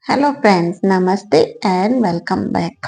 Hello friends, नमस्ते and welcome back.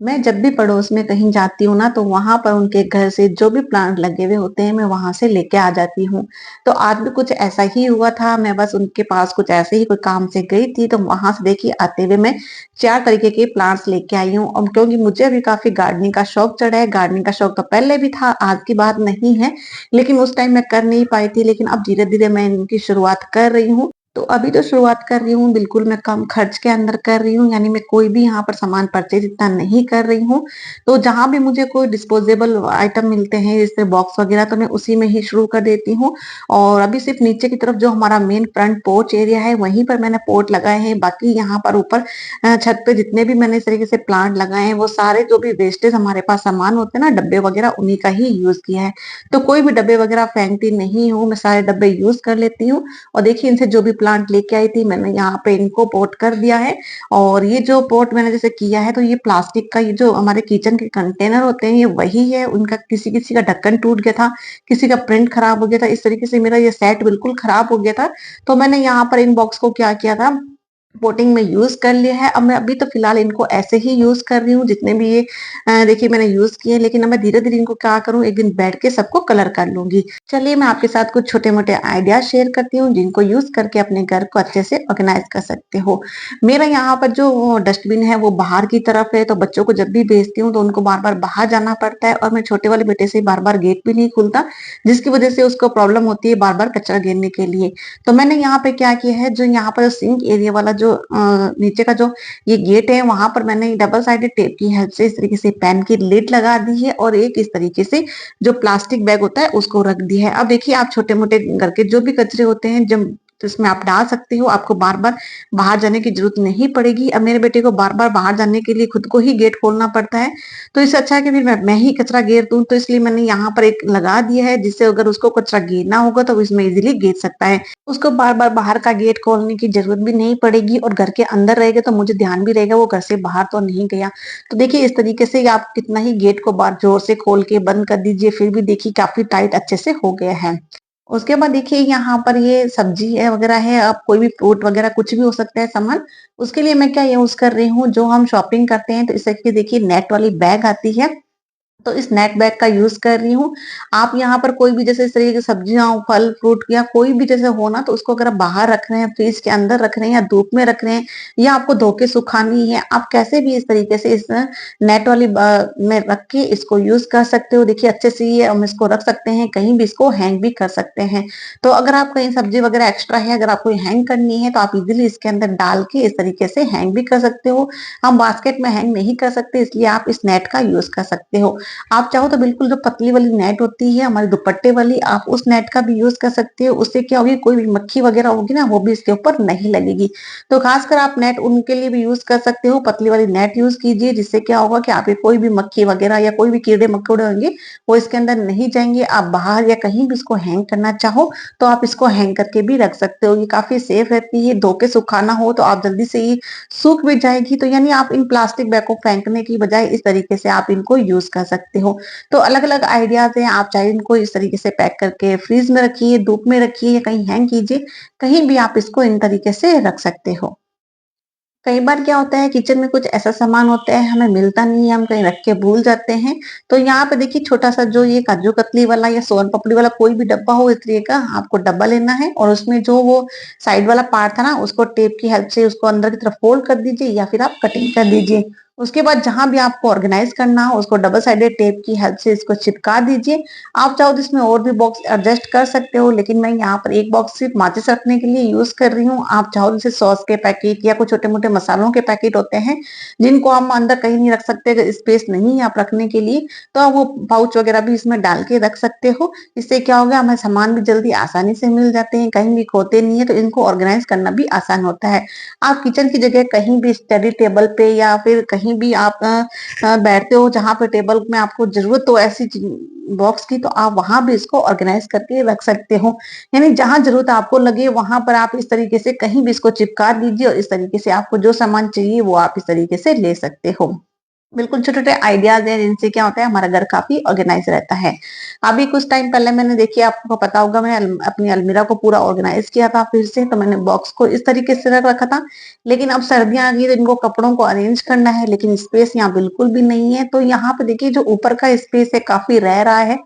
मैं जब भी पड़ोस में कहीं जाती हूँ ना, तो वहां पर उनके घर से जो भी प्लांट लगे हुए होते हैं मैं वहां से लेके आ जाती हूँ। तो आज भी कुछ ऐसा ही हुआ था। मैं बस उनके पास कुछ ऐसे ही कोई काम से गई थी, तो वहां से देखिए आते हुए मैं 4 तरीके के प्लांट्स लेके आई हूँ। और क्योंकि मुझे अभी काफी गार्डनिंग का शौक चढ़ा है, गार्डनिंग का शौक तो पहले भी था, आज की बात नहीं है, लेकिन उस टाइम मैं कर नहीं पाई थी। लेकिन अब धीरे धीरे मैं इनकी शुरुआत कर रही हूँ। तो अभी जो शुरुआत कर रही हूँ बिल्कुल मैं कम खर्च के अंदर कर रही हूँ, यानी मैं कोई भी यहाँ पर सामान परचेज इतना नहीं कर रही हूँ। तो जहां भी मुझे कोई डिस्पोजेबल आइटम मिलते हैं जैसे बॉक्स वगैरह, तो मैं उसी में ही शुरू कर देती हूँ। और अभी सिर्फ नीचे की तरफ जो हमारा मेन फ्रंट पोर्च एरिया है वहीं पर मैंने पोर्ट लगाए हैं। बाकी यहाँ पर ऊपर छत पे जितने भी मैंने इस तरीके से प्लांट लगाए हैं वो सारे जो भी वेस्टेज हमारे पास सामान होते हैं ना, डब्बे वगैरह, उन्हीं का ही यूज किया है। तो कोई भी डब्बे वगैरह फेंकती नहीं हूँ, मैं सारे डब्बे यूज कर लेती हूँ। और देखिए इनसे जो भी प्लांट लेके आई थी मैंने यहाँ पे इनको पोट कर दिया है। और ये जो पोट मैंने जैसे किया है, तो ये प्लास्टिक का, ये जो हमारे किचन के कंटेनर होते हैं ये वही है। उनका किसी किसी का ढक्कन टूट गया था, किसी का प्रिंट खराब हो गया था, इस तरीके से मेरा ये सेट बिल्कुल खराब हो गया था। तो मैंने यहाँ पर इन बॉक्स को क्या किया था, पोटिंग में यूज कर लिया है। अब मैं अभी तो फिलहाल इनको ऐसे ही यूज कर रही हूँ जितने भी ये देखिए मैंने यूज किए। लेकिन अब मैं धीरे धीरे इनको क्या करूँ, एक दिन बैठ के सबको कलर कर लूंगी। चलिए मैं आपके साथ कुछ छोटे मोटे आइडिया शेयर करती हूँ जिनको यूज करके अपने घर को अच्छे से ऑर्गेनाइज कर सकते हो। मेरा यहाँ पर जो डस्टबिन है वो बाहर की तरफ है, तो बच्चों को जब भी भेजती हूँ तो उनको बार बार बाहर जाना पड़ता है। और मैं छोटे वाले बेटे से बार बार गेट भी नहीं खुलता, जिसकी वजह से उसको प्रॉब्लम होती है बार बार कचरा गिरने के लिए। तो मैंने यहाँ पे क्या किया है, जो यहाँ पर सिंक एरिया वाला जो नीचे का जो ये गेट है, वहां पर मैंने डबल साइडेड टेप की हेल्प से इस तरीके से पेन की लिड लगा दी है। और एक इस तरीके से जो प्लास्टिक बैग होता है उसको रख दिया है। अब देखिए आप छोटे मोटे घर के जो भी कचरे होते हैं जब, तो इसमें आप डाल सकते हो, आपको बार बार बाहर जाने की जरूरत नहीं पड़ेगी। अब मेरे बेटे को बार बार बाहर जाने के लिए खुद को ही गेट खोलना पड़ता है, तो इससे अच्छा है कि फिर मैं ही कचरा घेर दूं। तो इसलिए मैंने यहाँ पर एक लगा दिया है, जिससे अगर उसको कचरा घेरना होगा तो वो इसमें इजीली घेर सकता है। उसको बार बार बाहर का गेट खोलने की जरूरत भी नहीं पड़ेगी, और घर के अंदर रहेगा तो मुझे ध्यान भी रहेगा वो घर से बाहर तो नहीं गया। तो देखिए इस तरीके से आप कितना ही गेट को बार जोर से खोल के बंद कर दीजिए, फिर भी देखिए काफी टाइट अच्छे से हो गया है। उसके बाद देखिए यहाँ पर ये सब्जी है वगैरह है, आप कोई भी फ्रूट वगैरह कुछ भी हो सकता है सामान। उसके लिए मैं क्या यूज कर रही हूँ, जो हम शॉपिंग करते हैं तो इस तरीके देखिए नेट वाली बैग आती है, तो इस नेट बैग का यूज कर रही हूँ। आप यहाँ पर कोई भी जैसे इस तरीके की सब्जियां, फल फ्रूट या कोई भी जैसे हो ना, तो उसको अगर आप बाहर रख रहे हैं, फ्रिज के अंदर रख रहे हैं, या धूप में रख रहे हैं, या आपको धो के सुखानी है, आप कैसे भी इस तरीके से इस नेट वाली में रख के इसको यूज कर सकते हो। देखिए अच्छे से ये हम इसको रख सकते हैं, कहीं भी इसको हैंग भी कर सकते हैं। तो अगर आप कहीं सब्जी वगैरह एक्स्ट्रा है, अगर आपको हैंग करनी है, तो आप इजिली इसके अंदर डाल के इस तरीके से हैंग भी कर सकते हो। हम बास्केट में हैंग नहीं कर सकते, इसलिए आप इस नेट का यूज कर सकते हो। आप चाहो तो बिल्कुल जो पतली वाली नेट होती है हमारे दुपट्टे वाली, आप उस नेट का भी यूज कर सकते हो। उससे क्या होगी, कोई भी मक्खी वगैरह होगी ना वो भी इसके ऊपर नहीं लगेगी। तो खासकर आप नेट उनके लिए भी यूज कर सकते हो, पतली वाली नेट यूज कीजिए, जिससे क्या होगा कि आपके कोई भी मक्खी वगैरह या कोई भी कीड़े मकोड़े होंगे वो इसके अंदर नहीं जाएंगे। आप बाहर या कहीं भी इसको हैंग करना चाहो तो आप इसको हैंग करके भी रख सकते हो। ये काफी सेफ रहती है, धो के सुखाना हो तो आप जल्दी से ये सूख भी जाएगी। तो यानी आप इन प्लास्टिक बैग को फेंकने की बजाय इस तरीके से आप इनको यूज कर सकते हो। तो अलग अलग आइडियाज हैं, आप चाहे इनको इस तरीके से पैक करके फ्रीज में रखिए, धूप में रखिए, या कहीं हैंग कीजिए, कहीं भी आप इसको इन तरीके से रख सकते हो। कई बार क्या होता है, किचन में कुछ ऐसा सामान होता है हमें मिलता नहीं है, हम कहीं रख के भूल जाते हैं। तो यहाँ पे देखिए छोटा सा जो ये काजू कतली वाला या सोन पापड़ी वाला कोई भी डब्बा हो इस तरीके का, आपको डब्बा लेना है। और उसमें जो वो साइड वाला पार्ट था ना, उसको टेप की हेल्प से उसको अंदर की तरफ फोल्ड कर दीजिए, या फिर आप कटिंग कर दीजिए। उसके बाद जहां भी आपको ऑर्गेनाइज करना हो उसको डबल साइडेड टेप की हेल्प से इसको चिपका दीजिए। आप चाहो तो इसमें और भी बॉक्स एडजस्ट कर सकते हो, लेकिन मैं यहाँ पर एक बॉक्स सिर्फ माचिस रखने के लिए यूज कर रही हूँ। आप चाहो जैसे सॉस के पैकेट या कुछ छोटे मोटे मसालों के पैकेट होते हैं जिनको हम अंदर कहीं नहीं रख सकते, अगर स्पेस नहीं है आप रखने के लिए, तो आप वो पाउच वगैरह भी इसमें डाल के रख सकते हो। इससे क्या होगा, हमें सामान भी जल्दी आसानी से मिल जाते हैं, कहीं भी खोते नहीं है, तो इनको ऑर्गेनाइज करना भी आसान होता है। आप किचन की जगह कहीं भी स्टडी टेबल पे या फिर कहीं भी आप बैठते हो जहां पे टेबल में आपको जरूरत हो ऐसी बॉक्स की, तो आप वहां भी इसको ऑर्गेनाइज करके रख सकते हो। यानी जहां जरूरत आपको लगे वहां पर आप इस तरीके से कहीं भी इसको चिपका दीजिए, और इस तरीके से आपको जो सामान चाहिए वो आप इस तरीके से ले सकते हो। बिल्कुल छोटे-छोटे आइडियाज़ हैं जिनसे क्या होता है हमारा घर काफ़ी ऑर्गेनाइज़ रहता है। अभी कुछ टाइम पहले मैंने देखिए आपको पता होगा मैं अपनी अलमीरा को पूरा ऑर्गेनाइज़ किया था फिर से, तो मैंने बॉक्स को इस तरीके से रख रखा था। लेकिन अब सर्दियाँ आ गई तो इनको कपड़ों को अरेंज करना है, लेकिन स्पेस यहाँ बिल्कुल भी नहीं है। तो यहाँ पे देखिए जो ऊपर का स्पेस है काफ़ी रह रहा है।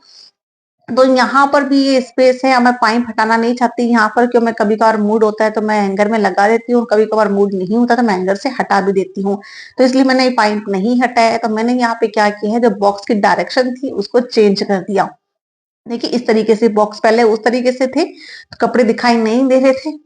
तो यहाँ पर भी ये स्पेस है, अब मैं पाइप हटाना नहीं चाहती यहाँ पर, क्यों मैं कभी-कभार मूड होता है तो मैं हैंगर में लगा देती हूँ, कभी-कभार मूड नहीं होता तो मैं हैंगर से हटा भी देती हूँ। तो इसलिए मैंने ये पाइप नहीं हटाया है, तो मैंने यहाँ पे क्या किया है, जो बॉक्स की डायरेक्शन थी उसको चेंज कर दिया। देखिए इस तरीके से बॉक्स पहले उस तरीके से थे, तो कपड़े दिखाई नहीं दे रहे थे।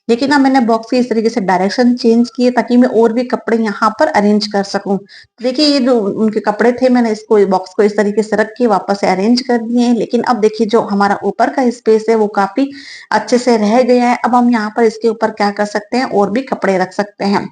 लेकिन ना मैंने बॉक्स की इस तरीके से डायरेक्शन चेंज किए ताकि मैं और भी कपड़े यहाँ पर अरेंज कर सकूं। देखिए ये जो उनके कपड़े थे मैंने इसको बॉक्स को इस तरीके से रख के वापस से अरेंज कर दिए हैं। लेकिन अब देखिए जो हमारा ऊपर का स्पेस है वो काफी अच्छे से रह गया है। अब हम यहाँ पर इसके ऊपर क्या कर सकते हैं, और भी कपड़े रख सकते हैं।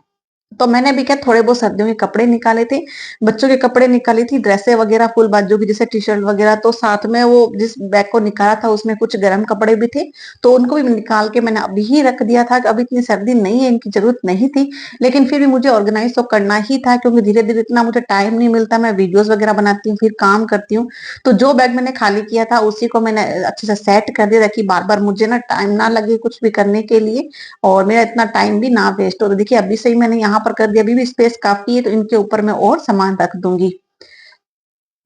तो मैंने भी क्या थोड़े बहुत सर्दियों के कपड़े निकाले थे, बच्चों के कपड़े निकाली थी, ड्रेसें वगैरह फुल बाजू की जैसे टी-शर्ट वगैरह, तो साथ में वो जिस बैग को निकाला था उसमें कुछ गर्म कपड़े भी थे, तो उनको भी निकाल के मैंने अभी ही रख दिया था। अभी इतनी सर्दी नहीं है, इनकी जरूरत नहीं थी, लेकिन फिर भी मुझे ऑर्गेनाइज तो करना ही था क्योंकि धीरे-धीरे इतना मुझे टाइम नहीं मिलता, मैं वीडियोस वगैरह बनाती हूँ, फिर काम करती हूँ। तो जो बैग मैंने खाली किया था उसी को मैंने अच्छे से सेट कर दिया ताकि बार-बार मुझे ना टाइम ना लगे कुछ भी करने के लिए और मेरा इतना टाइम भी ना वेस्ट हो। तो देखिए अभी से ही मैंने यहाँ पर कर दिया, अभी भी स्पेस काफ़ी है तो इनके ऊपर मैं और सामान रख दूँगी।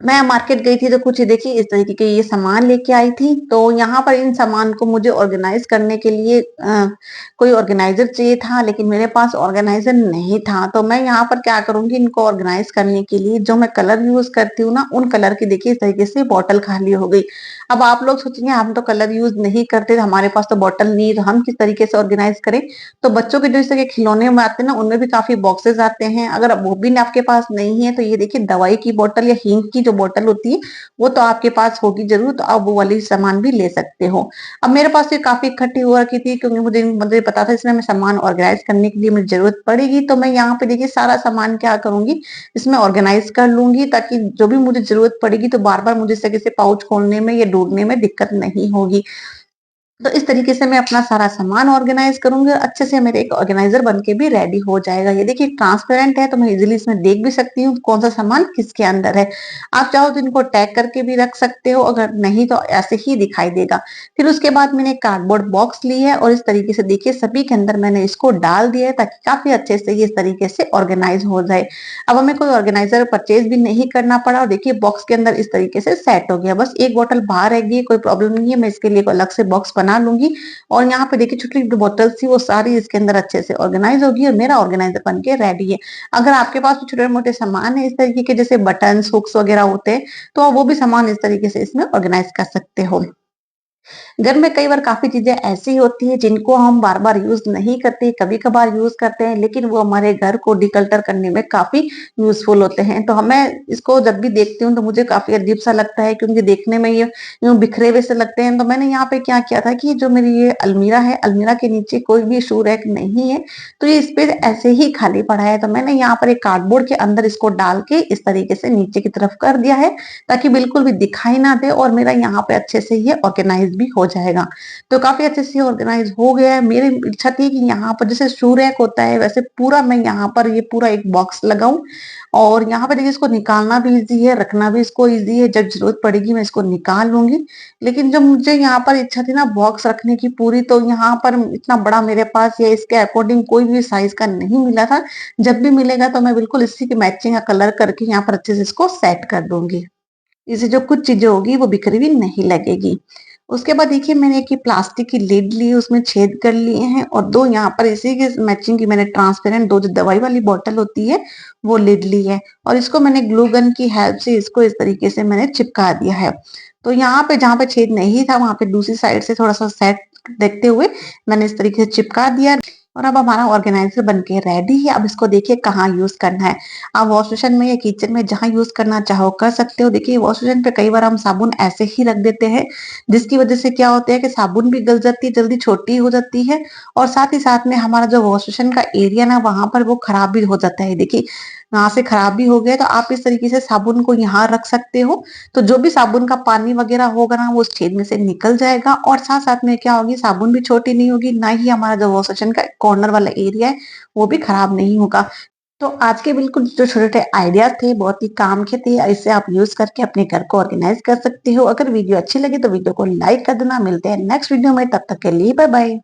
मैं मार्केट गई थी तो कुछ देखिए इस तरीके के ये सामान लेके आई थी। तो यहाँ पर इन सामान को मुझे ऑर्गेनाइज़ करने के लिए कोई ऑर्गेनाइज़र चाहिए था, लेकिन मेरे पास ऑर्गेनाइज़र नहीं था। तो मैं यहाँ पर क्या करूँगी, इनको ऑर्गेनाइज़ करने के लिए जो मैं कलर यूज़ करती हूँ ना, उन कलर की देखिए इस तरीके से बॉटल खाली हो गई। अब आप लोग सोचेंगे हम तो कलर यूज़ नहीं करते, हमारे पास तो बॉटल नहीं है, तो हम किस तरीके से ऑर्गेनाइज़ करें? तो बच्चों के जो इस तरह के खिलौने में आते हैं ना, उनमें भी काफ़ी बॉक्सेस आते हैं। अगर वो भी आपके पास नहीं है, तो ये देखिए दवाई की बॉटल या हींग की जो बॉटल होती है, वो तो आपके पास होगी ज़रूर, तो आप वो वाली सामान भी ले सकते हो। अब मेरे पास ये काफ़ी इकट्ठी हुआ रखी थी क्योंकि मुझे पता था इसमें मैं सामान ऑर्गेनाइज़ करने के लिए मुझे ज़रूरत पड़ेगी, तो मैं यहाँ पे देखिए सारा सामान क्या करूँगी, इसमें ऑर्गेनाइज़ कर लूँगी ताकि जो भी मुझे ज़रूरत पड़ेगी, तो बार-बार मुझे इस जगह से पाउच खोलने में या ढूँढने में दिक्कत नहीं होगी। तो इस तरीके से मैं अपना सारा सामान ऑर्गेनाइज करूंगी और अच्छे से मेरे एक ऑर्गेनाइजर बन के भी रेडी हो जाएगा। ये देखिए ट्रांसपेरेंट है तो मैं इजीली इसमें देख भी सकती हूँ कौन सा सामान किसके अंदर है। आप चाहो तो इनको टैग करके भी रख सकते हो, अगर नहीं तो ऐसे ही दिखाई देगा। फिर उसके बाद मैंने कार्डबोर्ड बॉक्स ली है और इस तरीके से देखिए सभी के अंदर मैंने इसको डाल दिया है ताकि काफी अच्छे से ये इस तरीके से ऑर्गेनाइज हो जाए। अब हमें कोई ऑर्गेनाइजर परचेज भी नहीं करना पड़ा और देखिए बॉक्स के अंदर इस तरीके से सेट हो गया। बस एक बॉटल बाहर रहेगी, कोई प्रॉब्लम नहीं है, मैं इसके लिए अलग से बॉक्स बना लूंगी। और यहाँ पे देखिए छोटी छोटी बॉटल्स थी वो सारी इसके अंदर अच्छे से ऑर्गेनाइज होगी और मेरा ऑर्गेनाइजर बन के रेडी है। अगर आपके पास भी छोटे मोटे सामान है इस तरीके के जैसे बटन हुक्स वगैरह होते हैं, तो आप वो भी सामान इस तरीके से इसमें ऑर्गेनाइज कर सकते हो। घर में कई बार काफ़ी चीज़ें ऐसी होती हैं जिनको हम बार-बार यूज़ नहीं करते, कभी-कभार यूज़ करते हैं, लेकिन वो हमारे घर को डिक्लटर करने में काफ़ी यूज़फुल होते हैं। तो मैं इसको जब भी देखती हूँ तो मुझे काफ़ी अजीब-सा लगता है क्योंकि देखने में ये यूँ बिखरे हुए से लगते हैं। तो मैंने यहाँ पे क्या किया था कि जो मेरी ये अलमीरा है, अलमीरा के नीचे कोई भी शू रैक नहीं है, तो ये स्पेस ऐसे ही खाली पड़ा है। तो मैंने यहाँ पर एक कार्डबोर्ड के अंदर इसको डाल के इस तरीके से नीचे की तरफ कर दिया है ताकि बिल्कुल भी दिखाई ना दे और मेरा यहाँ पे अच्छे से ये ऑर्गेनाइज भी हो जाएगा। तो काफ़ी अच्छे से ऑर्गेनाइज हो गया है। मेरी इच्छा थी कि यहाँ पर जैसे शू रैक होता है वैसे पूरा मैं यहाँ पर ये पूरा एक बॉक्स लगाऊँ और यहाँ पे देखिए इसको निकालना भी ईज़ी है, रखना भी इसको ईज़ी है, जब ज़रूरत पड़ेगी मैं इसको निकाल लूँगी। लेकिन जब मुझे यहाँ पर इच्छा थी ना बॉक्स रखने की पूरी, तो यहाँ पर इतना बड़ा मेरे पास या इसके अकॉर्डिंग कोई भी साइज़ का नहीं मिला था। जब भी मिलेगा तो मैं बिल्कुल इसी की मैचिंग का कलर करके यहाँ पर अच्छे से इसको सेट कर दूँगी। इससे जो कुछ चीज़ें होगी वो बिखरी हुई नहीं लगेगी। उसके बाद देखिए मैंने एक ये प्लास्टिक की लिड ली, उसमें छेद कर लिए हैं और 2 यहाँ पर इसी के मैचिंग की मैंने ट्रांसपेरेंट 2 जो दवाई वाली बॉटल होती है, वो लिड ली है और इसको मैंने ग्लू गन की हेल्प से इसको इस तरीके से मैंने चिपका दिया है। तो यहाँ पे जहाँ पे छेद नहीं था वहाँ पे दूसरी साइड से थोड़ा-सा सेट देखते हुए मैंने इस तरीके से चिपका दिया और अब हमारा ऑर्गेनाइज़र बन के रेडी है। अब इसको देखिए कहाँ यूज़ करना है। आप वॉश बेसिन में या किचन में जहाँ यूज़ करना चाहो कर सकते हो। देखिए वॉश बेसिन पे कई बार हम साबुन ऐसे ही रख देते हैं, जिसकी वज़ह से क्या होता है कि साबुन भी गल जाती है, जल्दी छोटी हो जाती है और साथ ही साथ में हमारा जो वॉश बेसिन का एरिया ना वहाँ पर वो खराब भी हो जाता है। देखिए यहाँ से खराब भी हो गया तो आप इस तरीके से साबुन को यहाँ रख सकते हो। तो जो भी साबुन का पानी वग़ैरह होगा ना वो उस छेद में से निकल जाएगा और साथ-साथ में क्या होगी साबुन भी छोटी नहीं होगी, ना ही हमारा जो वॉश बेसिन का कॉर्नर वाला एरिया है वो भी खराब नहीं होगा। तो आज के बिल्कुल जो छोटे-छोटे आइडियाज़ थे, बहुत ही काम के थे। इसे आप यूज़ करके अपने घर को ऑर्गेनाइज़ कर सकती हो। अगर वीडियो अच्छी लगी तो वीडियो को लाइक कर देना। मिलते हैं नेक्स्ट वीडियो में, तब तक के लिए बाय बाय।